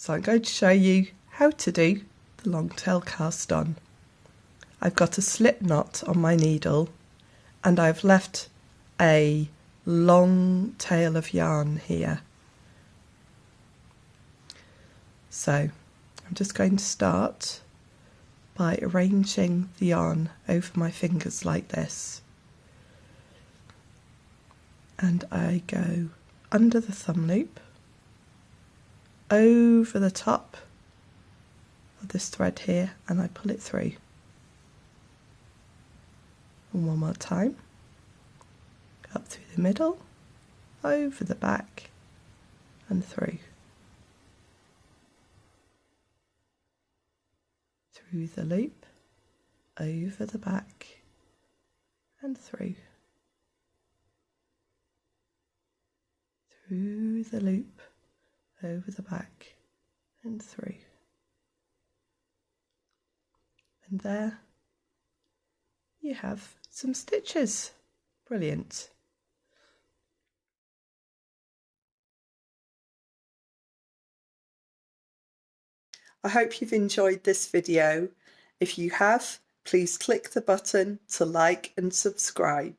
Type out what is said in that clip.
So I'm going to show you how to do the long tail cast on. I've got a slip knot on my needle and I've left a long tail of yarn here. So I'm just going to start by arranging the yarn over my fingers like this. And I go under the thumb loop, over the top of this thread here, and I pull it through. And one more time, up through the middle, over the back and through. Through the loop, over the back and through. Through the loop, over the back and through. And there you have some stitches. Brilliant. I hope you've enjoyed this video. If you have, please click the button to like and subscribe.